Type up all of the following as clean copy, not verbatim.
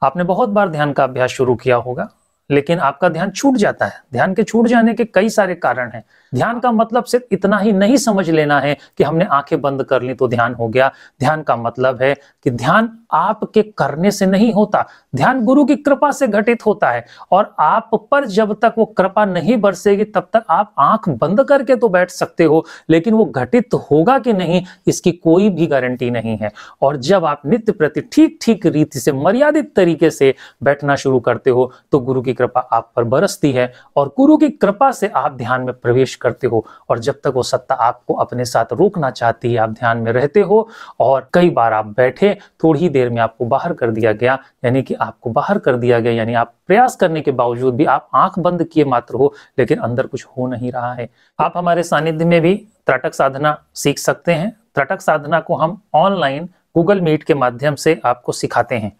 आपने बहुत बार ध्यान का अभ्यास शुरू किया होगा, लेकिन आपका ध्यान छूट जाता है। ध्यान के छूट जाने के कई सारे कारण हैं। ध्यान का मतलब सिर्फ इतना ही नहीं समझ लेना है कि हमने आंखें बंद कर ली तो ध्यान हो गया। ध्यान का मतलब है कि ध्यान आपके करने से नहीं होता, ध्यान गुरु की कृपा से घटित होता है। और आप पर जब तक वो कृपा नहीं बरसेगी तब तक आप आंख बंद करके तो बैठ सकते हो, लेकिन वो घटित होगा कि नहीं इसकी कोई भी गारंटी नहीं है। और जब आप नित्य प्रति ठीक ठीक रीति से मर्यादित तरीके से बैठना शुरू करते हो तो गुरु की कृपा आप पर बरसती है और गुरु की कृपा से आप ध्यान में प्रवेश करते हो। और जब तक वो सत्ता आपको अपने साथ रोकना चाहती है आप ध्यान में रहते हो। और कई बार आप बैठे, थोड़ी ही देर में आपको बाहर कर दिया गया, यानी कि आपको बाहर कर दिया गया, यानी आप प्रयास करने के बावजूद भी आप आंख बंद किए मात्र हो, लेकिन अंदर कुछ हो नहीं रहा है। आप हमारे सानिध्य में भी त्रटक साधना सीख सकते हैं। त्रटक साधना को हम ऑनलाइन गूगल मीट के माध्यम से आपको सिखाते हैं।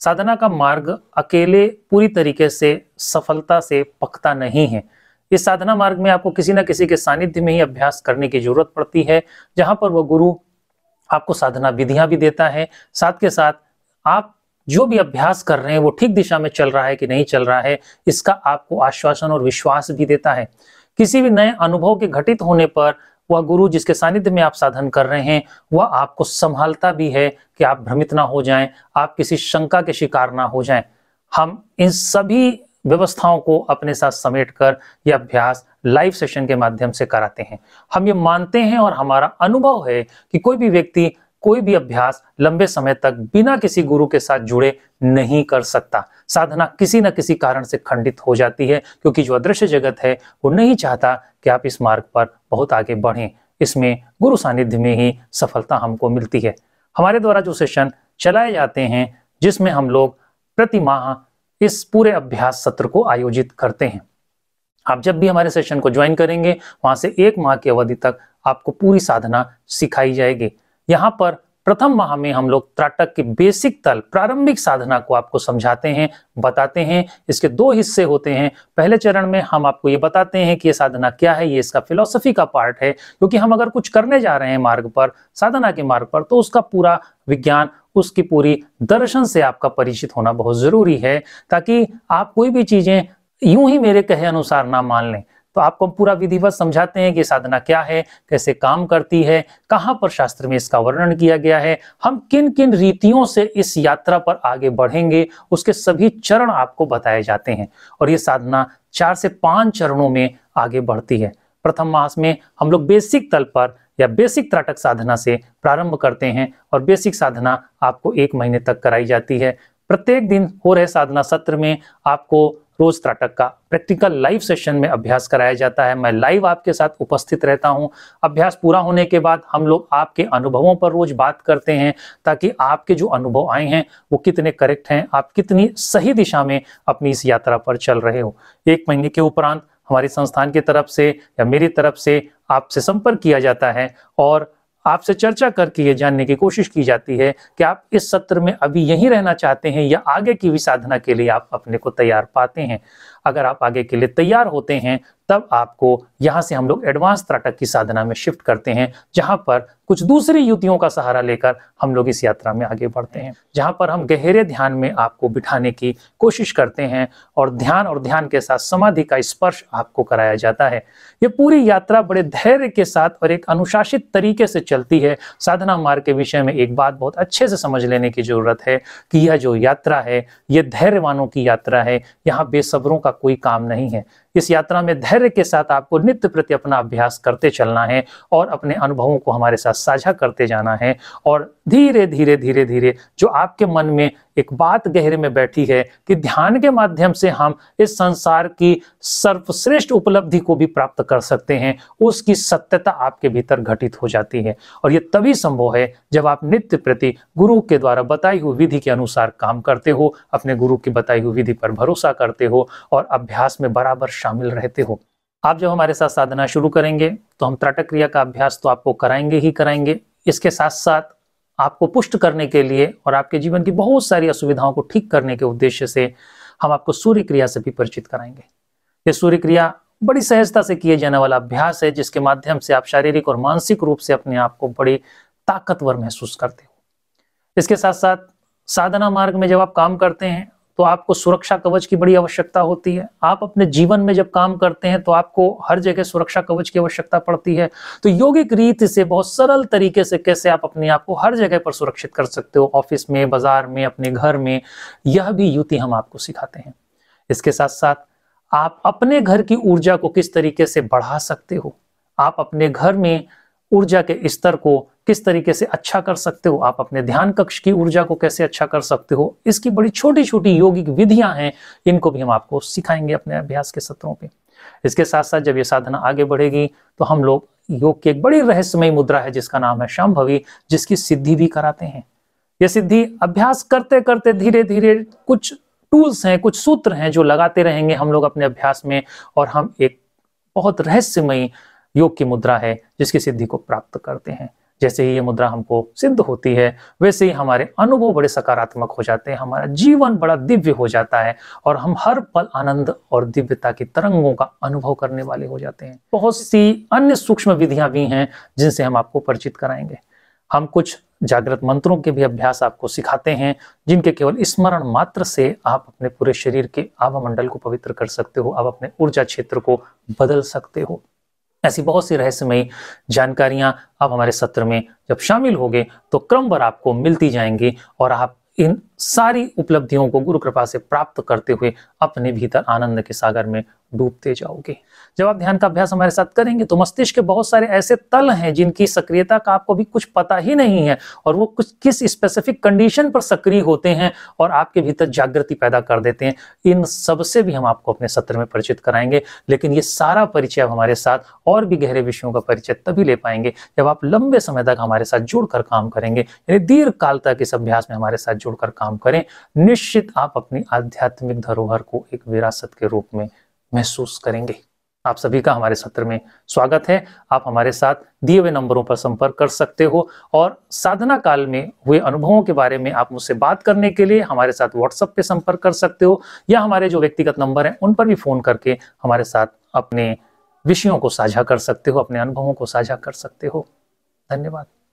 साधना का मार्ग अकेले पूरी तरीके से सफलता से पकता नहीं है। इस साधना मार्ग में आपको किसी न किसी के सानिध्य में ही अभ्यास करने की जरूरत पड़ती है, जहां पर वह गुरु आपको साधना विधियां भी देता है। साथ के साथ आप जो भी अभ्यास कर रहे हैं वो ठीक दिशा में चल रहा है कि नहीं चल रहा है, इसका आपको आश्वासन और विश्वास भी देता है। किसी भी नए अनुभव के घटित होने पर वह गुरु जिसके सानिध्य में आप साधन कर रहे हैं वह आपको संभालता भी है कि आप भ्रमित ना हो जाएं, आप किसी शंका के शिकार ना हो जाएं। हम इन सभी व्यवस्थाओं को अपने साथ समेटकर यह अभ्यास लाइव सेशन के माध्यम से कराते हैं। हम ये मानते हैं और हमारा अनुभव है कि कोई भी व्यक्ति कोई भी अभ्यास लंबे समय तक बिना किसी गुरु के साथ जुड़े नहीं कर सकता। साधना किसी न किसी कारण से खंडित हो जाती है, क्योंकि जो अदृश्य जगत है वो नहीं चाहता कि आप इस मार्ग पर बहुत आगे बढ़ें। इसमें गुरु सानिध्य में ही सफलता हमको मिलती है। हमारे द्वारा जो सेशन चलाए जाते हैं, जिसमें हम लोग प्रति माह इस पूरे अभ्यास सत्र को आयोजित करते हैं। आप जब भी हमारे सेशन को ज्वाइन करेंगे वहां से 1 माह की अवधि तक आपको पूरी साधना सिखाई जाएगी। यहाँ पर प्रथम माह में हम लोग त्राटक के बेसिक तल प्रारंभिक साधना को आपको समझाते हैं, बताते हैं। इसके 2 हिस्से होते हैं। पहले चरण में हम आपको ये बताते हैं कि ये साधना क्या है, ये इसका फिलॉसफी का पार्ट है, क्योंकि हम अगर कुछ करने जा रहे हैं मार्ग पर, साधना के मार्ग पर, तो उसका पूरा विज्ञान, उसकी पूरी दर्शन से आपका परिचित होना बहुत जरूरी है, ताकि आप कोई भी चीजें यूं ही मेरे कहे अनुसार ना मान लें। तो आपको पूरा विधिवत समझाते हैं कि साधना क्या है, कैसे काम करती है, कहां पर शास्त्र में इसका वर्णन किया गया है, हम किन किन रीतियों से इस यात्रा पर आगे बढ़ेंगे, उसके सभी चरण आपको बताए जाते हैं। और ये साधना 4 से 5 चरणों में आगे बढ़ती है। प्रथम मास में हम लोग बेसिक तल पर या बेसिक त्राटक साधना से प्रारंभ करते हैं और बेसिक साधना आपको 1 महीने तक कराई जाती है। प्रत्येक दिन हो रहे साधना सत्र में आपको रोज त्राटक का प्रैक्टिकल लाइव सेशन में अभ्यास कराया जाता है। मैं लाइव आपके साथ उपस्थित रहता हूं। अभ्यास पूरा होने के बाद हम लोग आपके अनुभवों पर रोज बात करते हैं, ताकि आपके जो अनुभव आए हैं वो कितने करेक्ट हैं, आप कितनी सही दिशा में अपनी इस यात्रा पर चल रहे हो। 1 महीने के उपरांत हमारी संस्थान की तरफ से या मेरी तरफ से आपसे संपर्क किया जाता है और आपसे चर्चा करके ये जानने की कोशिश की जाती है कि आप इस सत्र में अभी यहीं रहना चाहते हैं या आगे की भी साधना के लिए आप अपने को तैयार पाते हैं। अगर आप आगे के लिए तैयार होते हैं तब आपको यहाँ से हम लोग एडवांस त्राटक की साधना में शिफ्ट करते हैं, जहाँ पर कुछ दूसरी युक्तियों का सहारा लेकर हम लोग इस यात्रा में आगे बढ़ते हैं, जहाँ पर हम गहरे ध्यान में आपको बिठाने की कोशिश करते हैं और ध्यान के साथ समाधि का स्पर्श आपको कराया जाता है। ये पूरी यात्रा बड़े धैर्य के साथ और एक अनुशासित तरीके से चलती है। साधना मार्ग के विषय में एक बात बहुत अच्छे से समझ लेने की जरूरत है कि यह जो यात्रा है ये धैर्यवानों की यात्रा है। यहाँ बेसब्रों का कोई काम नहीं है। इस यात्रा में धैर्य के साथ आपको नित्य प्रति अपना अभ्यास करते चलना है और अपने अनुभवों को हमारे साथ साझा करते जाना है। और धीरे धीरे जो आपके मन में एक बात गहरे में बैठी है कि ध्यान के माध्यम से हम इस संसार की सर्वश्रेष्ठ उपलब्धि को भी प्राप्त कर सकते हैं, उसकी सत्यता आपके भीतर घटित हो जाती है। और ये तभी संभव है जब आप नित्य प्रति गुरु के द्वारा बताई हुई विधि के अनुसार काम करते हो, अपने गुरु की बताई हुई विधि पर भरोसा करते हो और अभ्यास में बराबर शामिल रहते हो। आप जब हमारे साथ साधना शुरू करेंगे तो हम त्राटक क्रिया का अभ्यास तो आपको कराएंगे ही कराएंगे, इसके साथ साथ आपको पुष्ट करने के लिए और आपके जीवन की बहुत सारी असुविधाओं को ठीक करने के उद्देश्य से हम आपको सूर्य क्रिया से भी परिचित कराएंगे। ये सूर्य क्रिया बड़ी सहजता से किए जाने वाला अभ्यास है, जिसके माध्यम से आप शारीरिक और मानसिक रूप से अपने आप को बड़ी ताकतवर महसूस करते हो। इसके साथ साथ साधना मार्ग में जब आप काम करते हैं तो आपको सुरक्षा कवच की बड़ी आवश्यकता होती है। आप अपने जीवन में जब काम करते हैं तो आपको हर जगह सुरक्षा कवच की आवश्यकता पड़ती है। तो योगिक रीति से बहुत सरल तरीके से कैसे आप अपने आप को हर जगह पर सुरक्षित कर सकते हो, ऑफिस में, बाजार में, अपने घर में, यह भी युति हम आपको सिखाते हैं। इसके साथ साथ आप अपने घर की ऊर्जा को किस तरीके से बढ़ा सकते हो, आप अपने घर में ऊर्जा के स्तर को किस तरीके से अच्छा कर सकते हो, आप अपने ध्यान कक्ष की ऊर्जा को कैसे अच्छा कर सकते हो, इसकी बड़ी छोटी छोटी योगिक विधियां हैं, इनको भी हम आपको सिखाएंगे अपने अभ्यास के सत्रों पे। इसके साथ साथ जब ये साधना आगे बढ़ेगी तो हम लोग योग की एक बड़ी रहस्यमयी मुद्रा है जिसका नाम है शांभवी, जिसकी सिद्धि भी कराते हैं। यह सिद्धि अभ्यास करते करते धीरे धीरे कुछ टूल्स हैं, कुछ सूत्र हैं जो लगाते रहेंगे हम लोग अपने अभ्यास में, और हम एक बहुत रहस्यमयी योग की मुद्रा है जिसकी सिद्धि को प्राप्त करते हैं। जैसे ही ये मुद्रा हमको सिद्ध होती है वैसे ही हमारे अनुभव बड़े सकारात्मक हो जाते हैं, हमारा जीवन बड़ा दिव्य हो जाता है और हम हर पल आनंद और दिव्यता की तरंगों का अनुभव करने वाले हो जाते हैं। बहुत सी अन्य सूक्ष्म विधियां भी हैं जिनसे हम आपको परिचित कराएंगे। हम कुछ जागृत मंत्रों के भी अभ्यास आपको सिखाते हैं जिनके केवल स्मरण मात्र से आप अपने पूरे शरीर के आभामंडल को पवित्र कर सकते हो, आप अपने ऊर्जा क्षेत्र को बदल सकते हो। ऐसी बहुत सी रहस्यमयी जानकारियां आप हमारे सत्र में जब शामिल होंगे तो क्रमवार आपको मिलती जाएंगी और आप इन सारी उपलब्धियों को गुरु कृपा से प्राप्त करते हुए अपने भीतर आनंद के सागर में डूबते जाओगे। जब आप ध्यान का अभ्यास हमारे साथ करेंगे तो मस्तिष्क के बहुत सारे ऐसे तल हैं जिनकी सक्रियता का आपको भी कुछ पता ही नहीं है और वो कुछ किस स्पेसिफिक कंडीशन पर सक्रिय होते हैं और आपके भीतर जागृति पैदा कर देते हैं। इन सब से भी हम आपको अपने सत्र में परिचित कराएंगे, लेकिन ये सारा परिचय आप हमारे साथ और भी गहरे विषयों का परिचय तभी ले पाएंगे जब आप लंबे समय तक हमारे साथ जुड़कर काम करेंगे, यानी दीर्घ काल तक इस अभ्यास में हमारे साथ जुड़कर काम करें। निश्चित आप अपनी आध्यात्मिक धरोहर को एक विरासत के रूप में महसूस करेंगे। आप सभी का हमारे सत्र में स्वागत है। आप हमारे साथ दिए हुए नंबरों पर संपर्क कर सकते हो और साधना काल में हुए अनुभवों के बारे में आप मुझसे बात करने के लिए हमारे साथ व्हाट्सएप पे संपर्क कर सकते हो या हमारे जो व्यक्तिगत नंबर हैं उन पर भी फोन करके हमारे साथ अपने विषयों को साझा कर सकते हो, अपने अनुभवों को साझा कर सकते हो। धन्यवाद।